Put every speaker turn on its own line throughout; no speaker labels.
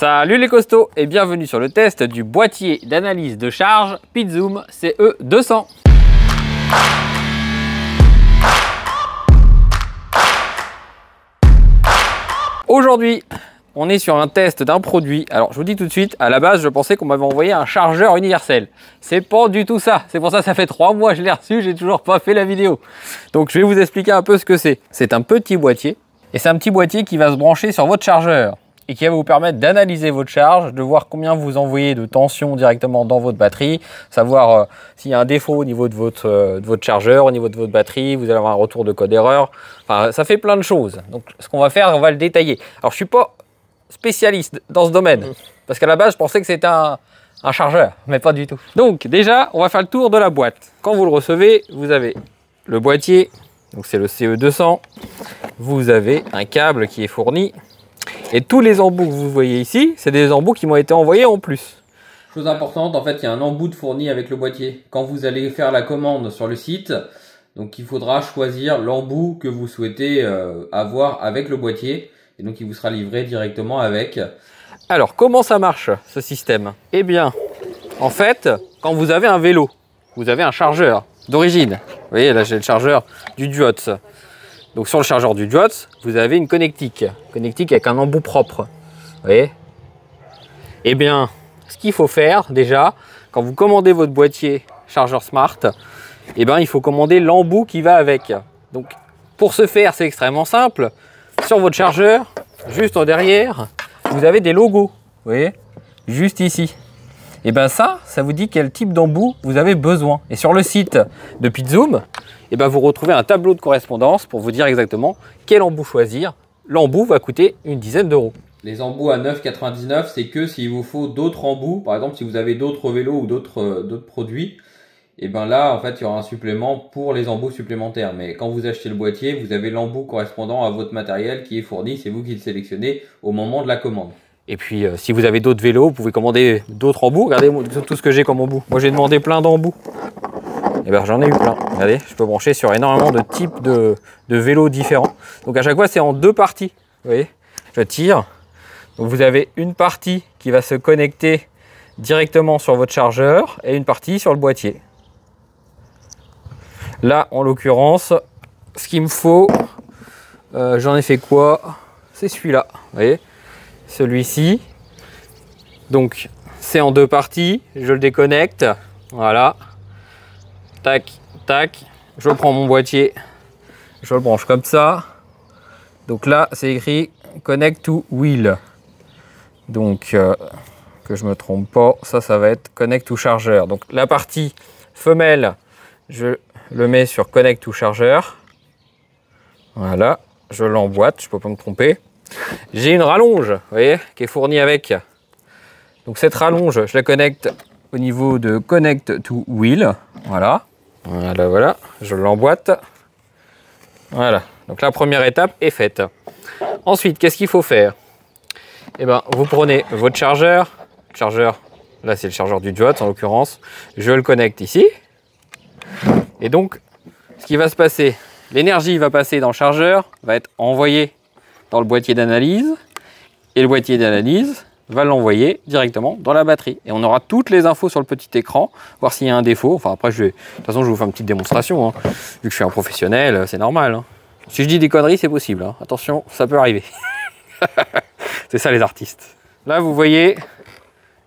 Salut les costauds et bienvenue sur le test du boîtier d'analyse de charge Pitzoom CE200. Aujourd'hui, on est sur un test d'un produit. Alors je vous dis tout de suite, à la base je pensais qu'on m'avait envoyé un chargeur universel. C'est pas du tout ça. C'est pour ça que ça fait 3 mois que je l'ai reçu, j'ai toujours pas fait la vidéo. Donc je vais vous expliquer un peu ce que c'est. C'est un petit boîtier et c'est un petit boîtier qui va se brancher sur votre chargeur et qui va vous permettre d'analyser votre charge, de voir combien vous envoyez de tension directement dans votre batterie, savoir s'il y a un défaut au niveau de votre chargeur, au niveau de votre batterie, vous allez avoir un retour de code erreur. Enfin, ça fait plein de choses. Donc ce qu'on va faire, on va le détailler. Alors je suis pas spécialiste dans ce domaine, parce qu'à la base je pensais que c'était un chargeur, mais pas du tout. Donc déjà, on va faire le tour de la boîte. Quand vous le recevez, vous avez le boîtier, donc c'est le CE200, vous avez un câble qui est fourni, et tous les embouts que vous voyez ici, c'est des embouts qui m'ont été envoyés en plus. Chose importante, en fait, il y a un embout fourni avec le boîtier. Quand vous allez faire la commande sur le site, donc il faudra choisir l'embout que vous souhaitez avoir avec le boîtier, et donc il vous sera livré directement avec. Alors, comment ça marche ce système? Eh bien, en fait, quand vous avez un vélo, vous avez un chargeur d'origine. Vous voyez, là j'ai le chargeur du Duotz. Donc sur le chargeur du Duotz, vous avez une connectique. Connectique avec un embout propre. Vous voyez? Eh bien, ce qu'il faut faire déjà, quand vous commandez votre boîtier chargeur Smart, eh bien, il faut commander l'embout qui va avec. Donc pour ce faire, c'est extrêmement simple. Sur votre chargeur, juste en derrière, vous avez des logos. Vous voyez? Juste ici. Et bien ça vous dit quel type d'embout vous avez besoin. Et sur le site de Pitzoom, et ben vous retrouvez un tableau de correspondance pour vous dire exactement quel embout choisir. L'embout va coûter une dizaine d'euros. Les embouts à 9,99 €, c'est que s'il vous faut d'autres embouts, par exemple si vous avez d'autres vélos ou d'autres produits, et ben là en fait il y aura un supplément pour les embouts supplémentaires. Mais quand vous achetez le boîtier, vous avez l'embout correspondant à votre matériel qui est fourni, c'est vous qui le sélectionnez au moment de la commande. Et puis si vous avez d'autres vélos, vous pouvez commander d'autres embouts. Regardez tout ce que j'ai comme embout. Moi j'ai demandé plein d'embouts. Et bien j'en ai eu plein. Regardez, je peux brancher sur énormément de types de vélos différents. Donc à chaque fois c'est en deux parties. Vous voyez, je tire. Donc vous avez une partie qui va se connecter directement sur votre chargeur et une partie sur le boîtier. Là en l'occurrence, ce qu'il me faut, j'en ai fait quoi? C'est celui-là. Vous voyez, celui-ci. Donc c'est en deux parties. Je le déconnecte. Voilà. Tac, tac, je prends mon boîtier, je le branche comme ça. Donc là, c'est écrit Connect to Wheel. Donc, que je me trompe pas, ça va être Connect to Charger. Donc la partie femelle, je le mets sur Connect to Charger. Voilà, je l'emboîte, je peux pas me tromper. J'ai une rallonge, vous voyez, qui est fournie avec. Donc cette rallonge, je la connecte au niveau de Connect to Wheel. Voilà. Voilà, je l'emboîte. Voilà, donc la première étape est faite. Ensuite, qu'est-ce qu'il faut faire? Eh bien, vous prenez votre chargeur. Là c'est le chargeur du Duotz en l'occurrence. Je le connecte ici. Et donc, ce qui va se passer, l'énergie va passer dans le chargeur, va être envoyée dans le boîtier d'analyse. Et le boîtier d'analyse va l'envoyer directement dans la batterie. Et on aura toutes les infos sur le petit écran, voir s'il y a un défaut. Enfin après, de toute façon, je vais vous faire une petite démonstration. Hein. Vu que je suis un professionnel, c'est normal. Hein. Si je dis des conneries, c'est possible. Hein. Attention, ça peut arriver. C'est ça les artistes. Là, vous voyez,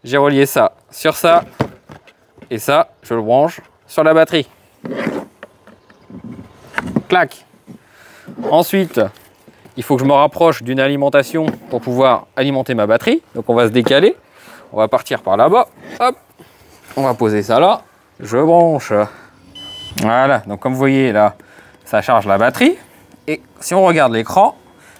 j'ai relié ça sur ça. Et ça, je le branche sur la batterie. Clac. Ensuite, il faut que je me rapproche d'une alimentation pour pouvoir alimenter ma batterie. Donc on va se décaler. On va partir par là-bas. Hop. On va poser ça là. Je branche. Voilà. Donc comme vous voyez là, ça charge la batterie. Et si on regarde l'écran,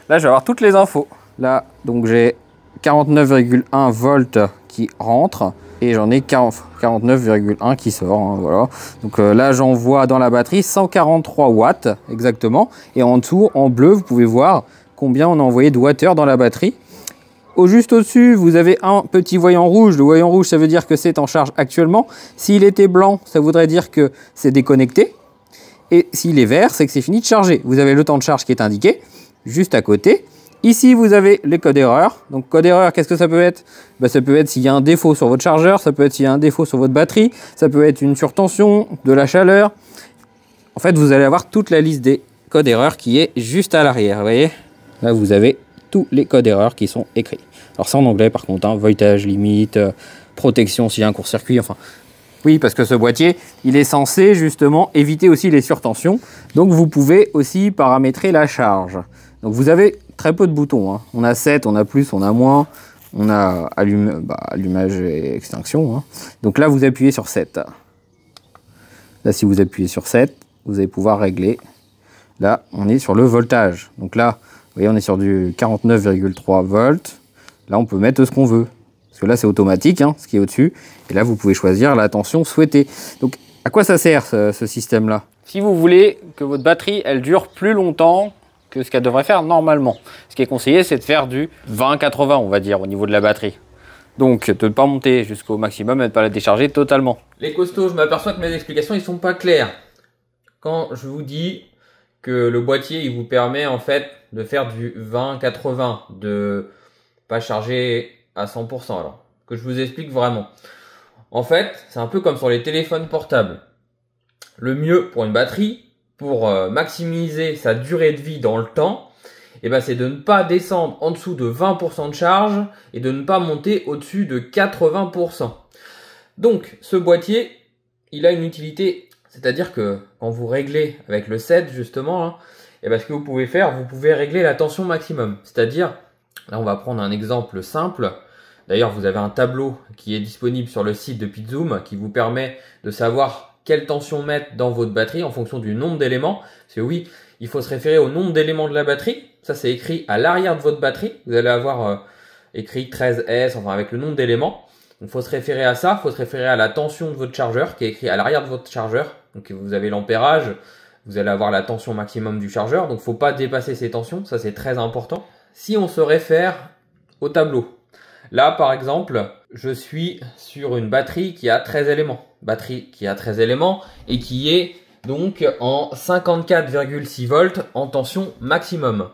là je vais avoir toutes les infos. Là, donc j'ai 49,1 volts qui rentrent. Et j'en ai 49,1 qui sort. Hein, voilà. Donc là j'envoie dans la batterie 143 watts exactement. Et en dessous, en bleu, vous pouvez voir combien on a envoyé de wattheures dans la batterie. Juste au-dessus, vous avez un petit voyant rouge. Le voyant rouge, ça veut dire que c'est en charge actuellement. S'il était blanc, ça voudrait dire que c'est déconnecté. Et s'il est vert, c'est que c'est fini de charger. Vous avez le temps de charge qui est indiqué juste à côté. Ici, vous avez les codes erreurs. Donc, code erreur, qu'est-ce que ça peut être? Ça peut être s'il y a un défaut sur votre chargeur, ça peut être s'il y a un défaut sur votre batterie, ça peut être une surtension, de la chaleur. En fait, vous allez avoir toute la liste des codes erreurs qui est juste à l'arrière. Vous voyez? Là, vous avez tous les codes erreurs qui sont écrits. Alors, c'est en anglais par contre, hein, voltage limite, protection s'il y a un court-circuit, enfin. Oui, parce que ce boîtier, il est censé justement éviter aussi les surtensions. Donc, vous pouvez aussi paramétrer la charge. Donc, vous avez très peu de boutons, hein. On a 7, on a plus, on a moins. On a allumage et extinction, hein. Donc là, vous appuyez sur 7. Là, si vous appuyez sur 7, vous allez pouvoir régler. Là, on est sur le voltage. Donc là, vous voyez, on est sur du 49,3 volts. Là, on peut mettre ce qu'on veut. Parce que là, c'est automatique, hein, ce qui est au-dessus. Et là, vous pouvez choisir la tension souhaitée. Donc, à quoi ça sert, ce système-là? Si vous voulez que votre batterie, elle dure plus longtemps que ce qu'elle devrait faire normalement. Ce qui est conseillé, c'est de faire du 20-80, on va dire, au niveau de la batterie. Donc, de ne pas monter jusqu'au maximum et de ne pas la décharger totalement. Les costauds, je m'aperçois que mes explications, ils sont pas claires. Quand je vous dis que le boîtier, il vous permet en fait de faire du 20-80, de pas charger à 100%. Alors, que je vous explique vraiment. En fait, c'est un peu comme sur les téléphones portables. Le mieux pour une batterie, pour maximiser sa durée de vie dans le temps, c'est de ne pas descendre en dessous de 20% de charge et de ne pas monter au-dessus de 80%. Donc, ce boîtier, il a une utilité, c'est-à-dire que quand vous réglez avec le set justement, hein, ce que vous pouvez faire, vous pouvez régler la tension maximum. C'est-à-dire, là on va prendre un exemple simple. D'ailleurs, vous avez un tableau qui est disponible sur le site de PeakZoom qui vous permet de savoir quelle tension mettre dans votre batterie en fonction du nombre d'éléments. Parce que oui, il faut se référer au nombre d'éléments de la batterie. Ça, c'est écrit à l'arrière de votre batterie. Vous allez avoir écrit 13S, enfin avec le nombre d'éléments. Donc, il faut se référer à ça. Il faut se référer à la tension de votre chargeur qui est écrit à l'arrière de votre chargeur. Donc, vous avez l'ampérage. Vous allez avoir la tension maximum du chargeur. Donc, il ne faut pas dépasser ces tensions. Ça, c'est très important. Si on se réfère au tableau. Là, par exemple, je suis sur une batterie qui a 13 éléments. Batterie qui a 13 éléments et qui est donc en 54,6 volts en tension maximum.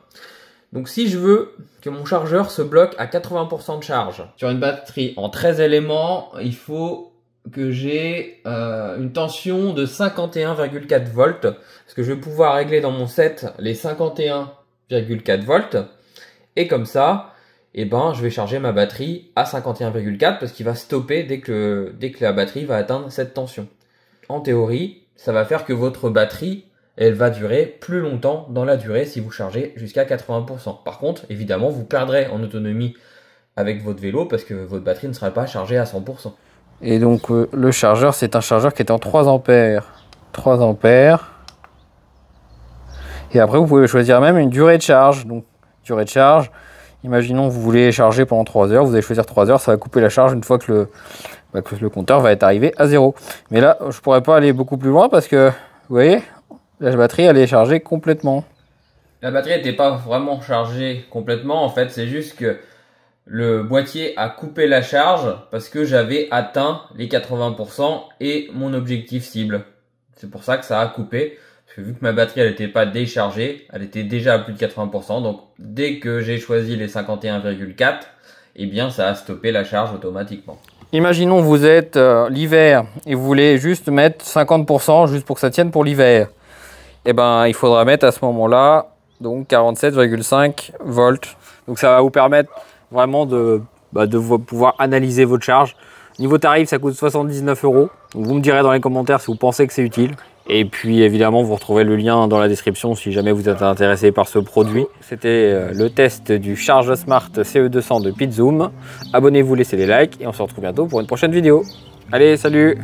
Donc si je veux que mon chargeur se bloque à 80% de charge sur une batterie en 13 éléments, il faut que j'ai une tension de 51,4 volts. Parce que je vais pouvoir régler dans mon set les 51,4 volts. Et comme ça, je vais charger ma batterie à 51,4 parce qu'il va stopper dès que la batterie va atteindre cette tension. En théorie, ça va faire que votre batterie, elle va durer plus longtemps dans la durée si vous chargez jusqu'à 80%. Par contre, évidemment, vous perdrez en autonomie avec votre vélo parce que votre batterie ne sera pas chargée à 100%. Et donc, le chargeur, c'est un chargeur qui est en 3 ampères. 3 ampères. Et après, vous pouvez choisir même une durée de charge. Donc, durée de charge, imaginons que vous voulez charger pendant 3 heures. Vous allez choisir 3 heures, ça va couper la charge une fois que le compteur va être arrivé à 0. Mais là, je ne pourrais pas aller beaucoup plus loin parce que, vous voyez, la batterie, elle est chargée complètement. La batterie n'était pas vraiment chargée complètement. En fait, c'est juste que le boîtier a coupé la charge parce que j'avais atteint les 80% et mon objectif cible. C'est pour ça que ça a coupé. Parce que vu que ma batterie, elle n'était pas déchargée, elle était déjà à plus de 80%. Donc, dès que j'ai choisi les 51,4, ça a stoppé la charge automatiquement. Imaginons vous êtes l'hiver et vous voulez juste mettre 50% juste pour que ça tienne pour l'hiver. Il faudra mettre à ce moment-là donc 47,5 volts. Donc ça va vous permettre vraiment de pouvoir analyser votre charge. Niveau tarif, ça coûte 79 €. Donc vous me direz dans les commentaires si vous pensez que c'est utile. Et puis évidemment, vous retrouvez le lien dans la description si jamais vous êtes intéressé par ce produit. C'était le test du Charge Smart CE200 de PeakZoom. Abonnez-vous, laissez des likes et on se retrouve bientôt pour une prochaine vidéo. Allez, salut!